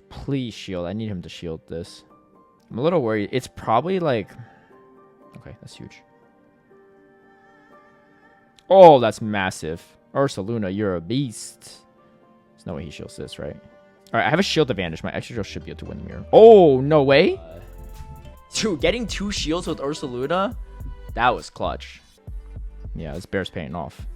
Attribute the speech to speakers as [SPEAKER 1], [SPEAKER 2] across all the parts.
[SPEAKER 1] Please shield. I need him to shield this. I'm a little worried. It's probably like... Okay, that's huge. Oh, that's massive. Ursaluna, you're a beast. There's no way he shields this, right? All right, I have a shield advantage. My Excadrill should be able to win the mirror. Oh, no way. Dude, getting 2 shields with Ursaluna, that was clutch. Yeah, this bear's paying off.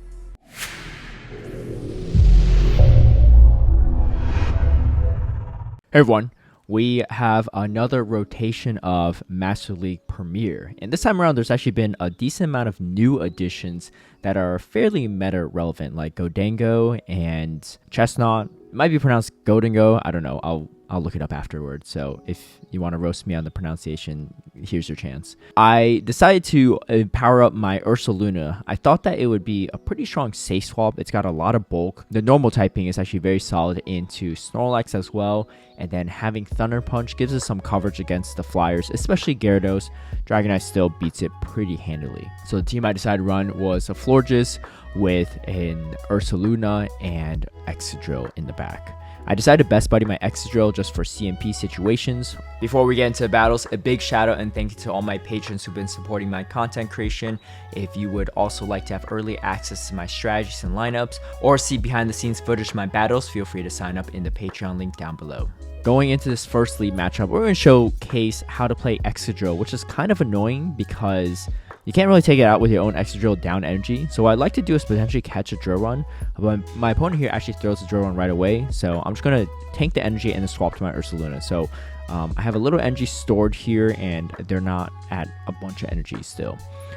[SPEAKER 1] Hey everyone, we have another rotation of Master League Premier, and this time around there's actually been a decent amount of new additions that are fairly meta relevant, like Gholdengo and Chestnut. It might be pronounced Gholdengo, I don't know, I'll look it up afterwards, so if you want to roast me on the pronunciation, here's your chance. I decided to power up my Ursaluna. I thought that it would be a pretty strong safe swap. It's got a lot of bulk. The normal typing is actually very solid into Snorlax as well, and then having Thunder Punch gives us some coverage against the flyers, especially Gyarados. Dragonite still beats it pretty handily. So the team I decided to run was a Florges with an Ursaluna and Excadrill in the back. I decided to best buddy my Excadrill just for CMP situations. Before we get into the battles, a big shout out and thank you to all my patrons who've been supporting my content creation. If you would also like to have early access to my strategies and lineups, or see behind the scenes footage of my battles, feel free to sign up in the Patreon link down below. Going into this first league matchup, we're going to showcase how to play Excadrill, which is kind of annoying because you can't really take it out with your own Excadrill down energy. So what I'd like to do is potentially catch a drill run, but my opponent here actually throws a drill run right away. So I'm just going to tank the energy and then swap to my Ursaluna. So I have a little energy stored here and they're not at a bunch of energy still.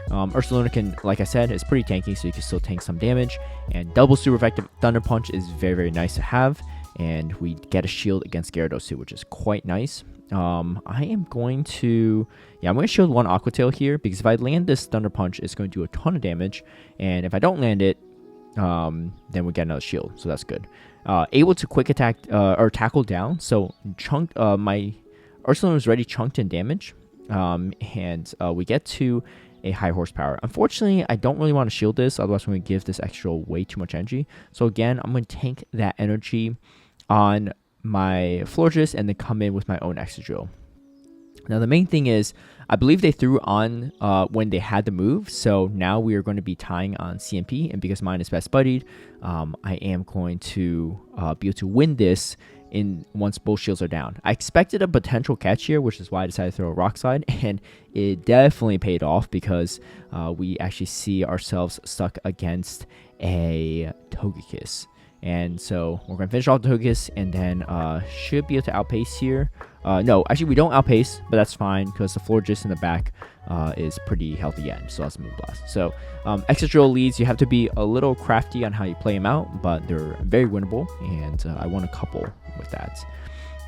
[SPEAKER 1] Ursaluna can, like I said, is pretty tanky, so you can still tank some damage. And double super effective Thunder Punch is very, very nice to have. And we get a shield against Gyarados too, which is quite nice. I am going to... Yeah, I'm going to shield one Aqua Tail here, because if I land this Thunder Punch, it's going to do a ton of damage. And if I don't land it, then we get another shield, so that's good. Able to quick attack, or tackle down, so chunked, my Ursaluna is already chunked in damage. And we get to a high horsepower. Unfortunately, I don't really want to shield this, otherwise I'm going to give this extra way too much energy. So again, I'm going to tank that energy on my Florges and then come in with my own Excadrill. Now the main thing is, I believe they threw on when they had the move, so now we are going to be tying on CMP, and because mine is best buddied, I am going to be able to win this once both shields are down. I expected a potential catch here, which is why I decided to throw a Rock Slide, and it definitely paid off because we actually see ourselves stuck against a Togekiss. And so we're going to finish off the Togekiss and then should be able to outpace here. No, actually we don't outpace, but that's fine because the Florges in the back is pretty healthy yet. So let's Moonblast. So Excadrill leads, you have to be a little crafty on how you play them out, but they're very winnable, and I won a couple with that.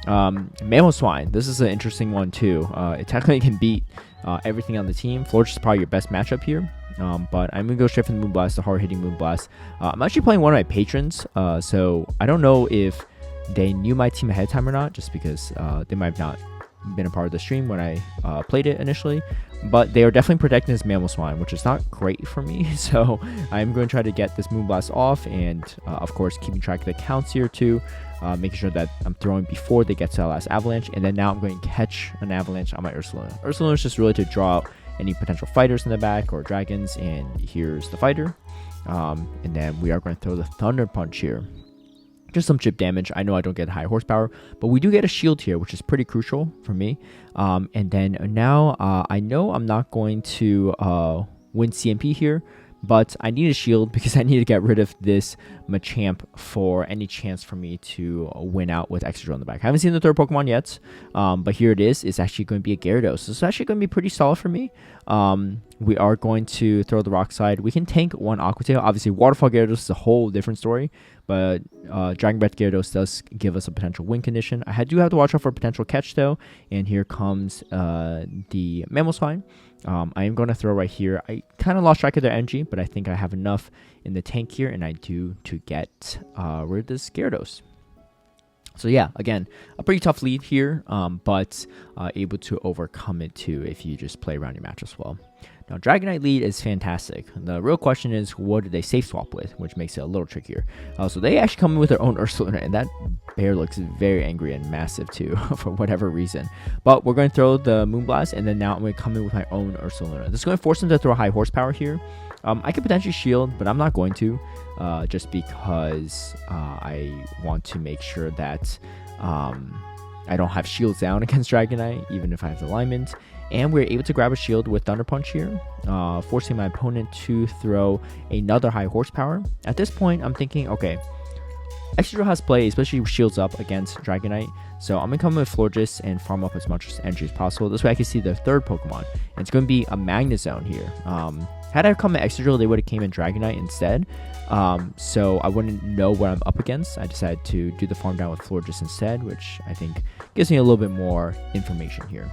[SPEAKER 1] Mamoswine, this is an interesting one too. It technically can beat everything on the team. Florges is probably your best matchup here. But I'm going to go straight from the Moonblast, the hard-hitting Moonblast. I'm actually playing one of my patrons, so I don't know if they knew my team ahead of time or not, just because they might have not been a part of the stream when I played it initially. But they are definitely protecting this Mamoswine, which is not great for me, so I'm going to try to get this Moonblast off, and of course keeping track of the counts here too, making sure that I'm throwing before they get to the last Avalanche, and then now I'm going to catch an Avalanche on my Ursaluna. Ursaluna is just really to draw out any potential fighters in the back or dragons, and here's the fighter. And then we are going to throw the Thunder Punch here. Just some chip damage. I know I don't get high horsepower, but we do get a shield here, which is pretty crucial for me. And then now I know I'm not going to win CMP here, but I need a shield because I need to get rid of this Machamp for any chance for me to win out with Excadrill in the back. I haven't seen the third Pokemon yet, but here it is. It's actually going to be a Gyarados. So it's actually going to be pretty solid for me. We are going to throw the Rock Slide. We can tank one Aqua Tail. Obviously, Waterfall Gyarados is a whole different story, but Dragon Breath Gyarados does give us a potential win condition. I do have to watch out for a potential catch, though, and here comes the Mamoswine. I am going to throw right here. I kind of lost track of their energy, but I think I have enough in the tank here, and I do to get rid of this Gyarados. So yeah, again, a pretty tough lead here, but able to overcome it too if you just play around your match as well. Now, Dragonite lead is fantastic. The real question is, what did they safe swap with, which makes it a little trickier. So they actually come in with their own Ursaluna, and that bear looks very angry and massive too, for whatever reason. But we're going to throw the Moonblast, and then now I'm going to come in with my own Ursaluna. This is going to force them to throw high horsepower here. I could potentially shield, but I'm not going to, just because I want to make sure that I don't have shields down against Dragonite, even if I have alignment. And we're able to grab a shield with Thunder Punch here, forcing my opponent to throw another high horsepower. At this point, I'm thinking, okay, Excadrill has play, especially shields up against Dragonite. So I'm going to come with Florges and farm up as much energy as possible. This way I can see the third Pokemon. And it's going to be a Magnezone here. Had I come at Excadrill, they would have came in Dragonite instead. So I wouldn't know what I'm up against. I decided to do the farm down with Florges instead, which I think gives me a little bit more information here.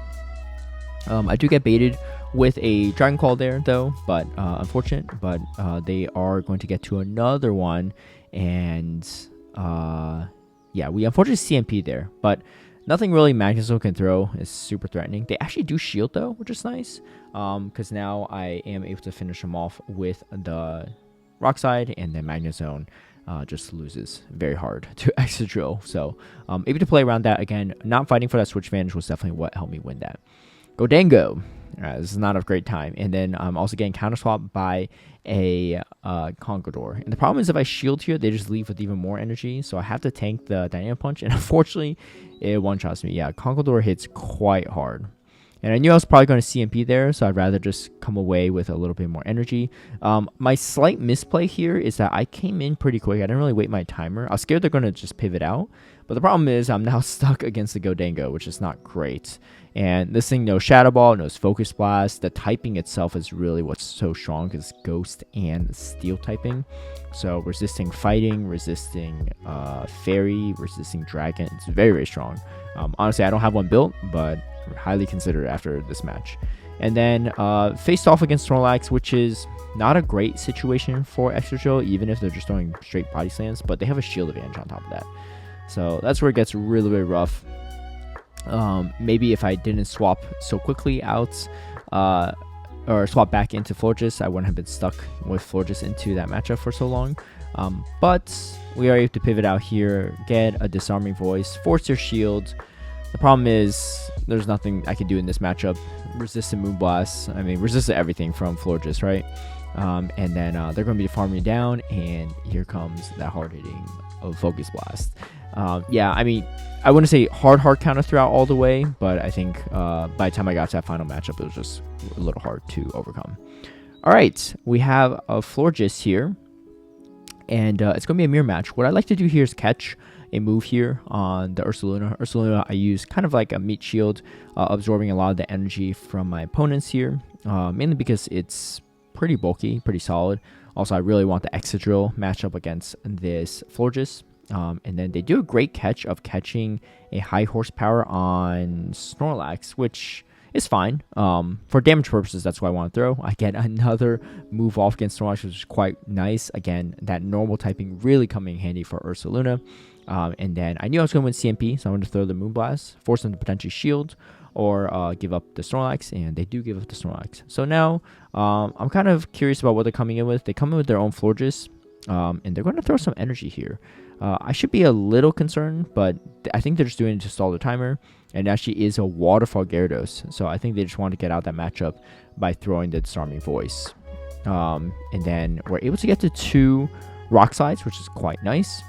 [SPEAKER 1] I do get baited with a Dragon Claw there, though, but unfortunate. But they are going to get to another one, and yeah, we unfortunately CMP there, but nothing really Magnezone can throw is super threatening. They actually do shield though, which is nice, because now I am able to finish them off with the Rock Slide, and then Magnezone just loses very hard to Excadrill. So able to play around that again. Not fighting for that switch advantage was definitely what helped me win that. Gholdengo. This is not a great time. And then I'm also getting counter swapped by a Conqueror. And the problem is if I shield here, they just leave with even more energy. So I have to tank the Dynamic Punch. And unfortunately, it one-shots me. Yeah, Conqueror hits quite hard. And I knew I was probably going to CMP there, so I'd rather just come away with a little bit more energy. My slight misplay here is that I came in pretty quick. I didn't really wait my timer. I was scared they're going to just pivot out. But the problem is I'm now stuck against the Gholdengo, which is not great. And this thing knows Shadow Ball, knows Focus Blast. The typing itself is really what's so strong, because Ghost and Steel typing. So resisting Fighting, resisting Fairy, resisting Dragon. It's very, very strong. Honestly, I don't have one built, but highly consider it after this match. And then faced off against Snorlax, which is not a great situation for Excadrill, even if they're just throwing straight body slams, but they have a shield advantage on top of that. So that's where it gets really, really rough. Maybe if I didn't swap so quickly out, or swap back into Florges, I wouldn't have been stuck with Florges into that matchup for so long. But we are able to pivot out here, get a Disarming Voice, force their shield. The problem is there's nothing I can do in this matchup. Resistant Moonblast, I mean, resistant everything from Florges, right? And then they're going to be farming down, and here comes that hard-hitting Focus Blast. Yeah, I mean, I wouldn't say hard counter throughout all the way, but I think by the time I got to that final matchup, it was just a little hard to overcome. All right, we have a Florges here, and it's going to be a mirror match. What I like to do here is catch a move here on the Ursaluna. Ursaluna, I use kind of like a meat shield, absorbing a lot of the energy from my opponents here, mainly because it's pretty bulky, pretty solid. Also, I really want the Excadrill matchup against this Florges. And then they do a great catch of catching a high horsepower on Snorlax, which is fine. For damage purposes, that's what I want to throw. I get another move off against Snorlax, which is quite nice. Again, that normal typing really coming in handy for Ursaluna. And then I knew I was going to win CMP, so I wanted to throw the Moonblast, force them to potentially shield, or give up the Snorlax, and they do give up the Snorlax. So now I'm kind of curious about what they're coming in with. They come in with their own Florges, and they're going to throw some energy here. I should be a little concerned, but I think they're just doing it to stall the timer, and it actually is a Waterfall Gyarados, so I think they just want to get out that matchup by throwing the Disarming Voice. And then we're able to get to 2 Rock Slides, which is quite nice,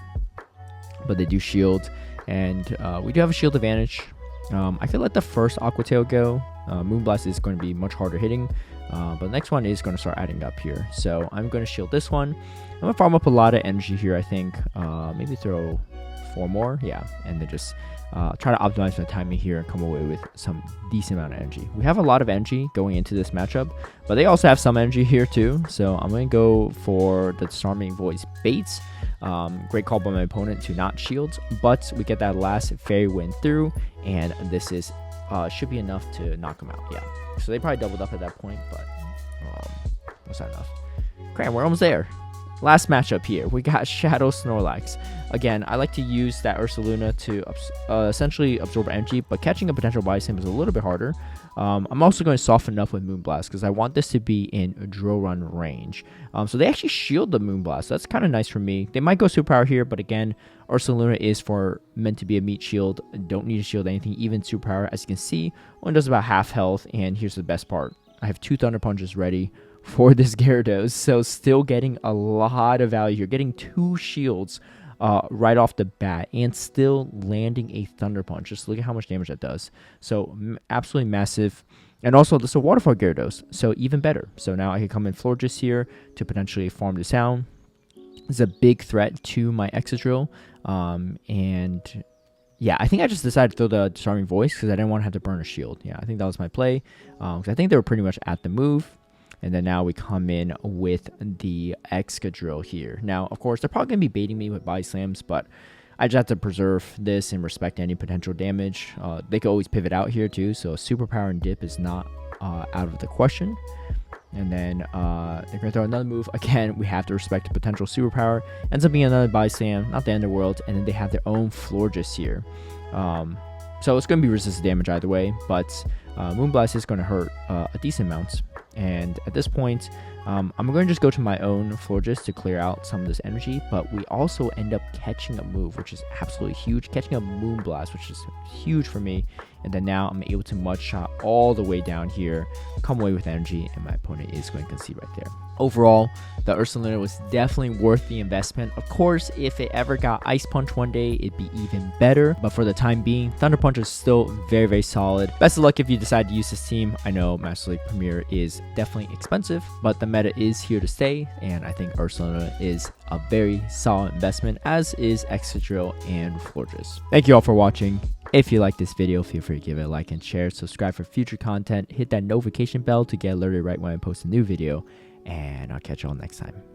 [SPEAKER 1] but they do shield, and we do have a shield advantage. I could let the first Aqua Tail go. Moonblast is going to be much harder hitting, but the next one is going to start adding up here. So I'm going to shield this one. I'm going to farm up a lot of energy here, I think. Maybe throw 4 more. Yeah, and then just try to optimize my timing here and come away with some decent amount of energy. We have a lot of energy going into this matchup, but they also have some energy here too. So I'm going to go for the Disarming Voice baits. Great call by my opponent to not shield, but we get that last Fairy Wind through, and this is should be enough to knock them out. Yeah, so they probably doubled up at that point, but that's not enough. Okay, we're almost there. Last matchup here, we got Shadow Snorlax. Again, I like to use that Ursaluna to essentially absorb energy, but catching a potential Body Slam is a little bit harder. I'm also going to soften up with Moonblast because I want this to be in Drill Run range. So they actually shield the Moonblast. That's kind of nice for me. They might go Superpower here, but again, Ursaluna is meant to be a meat shield. Don't need to shield anything, even Superpower. As you can see, only does about half health, and here's the best part. I have 2 Thunder Punches ready for this Gyarados, so still getting a lot of value here, getting 2 shields right off the bat, and still landing a Thunder Punch. Just look at how much damage that does. So absolutely massive. And also, this is a Waterfall Gyarados, so even better. So now I can come in Florges here to potentially farm this down. This is a big threat to my Excadrill, and yeah, I think I just decided to throw the Disarming Voice because I didn't want to have to burn a shield. Yeah, I think that was my play, because I think they were pretty much at the move. And then now we come in with the Excadrill here. Now, of course, they're probably going to be baiting me with Body Slams, but I just have to preserve this and respect any potential damage. They could always pivot out here too, so Superpower and Dip is not out of the question. And then they're going to throw another move. Again, we have to respect the potential Superpower. Ends up being another Body Slam, not the end of the world. And then they have their own Florges here. So it's going to be resistant damage either way, but Moonblast is going to hurt a decent amount. And at this point, I'm going to just go to my own Florges to clear out some of this energy, but we also end up catching a move, which is absolutely huge. Catching a Moonblast, which is huge for me. And then now I'm able to mud shot all the way down here, come away with energy, and my opponent is going to concede right there. Overall, the Ursaluna was definitely worth the investment. Of course, if it ever got Ice Punch one day, it'd be even better. But for the time being, Thunder Punch is still very, very solid. Best of luck if you decide to use this team. I know Master League Premier is definitely expensive, but the meta is here to stay. And I think Ursaluna is a very solid investment, as is Excadrill and Florges. Thank you all for watching. If you like this video, feel free to give it a like and share. Subscribe for future content. Hit that notification bell to get alerted right when I post a new video. And I'll catch you all next time.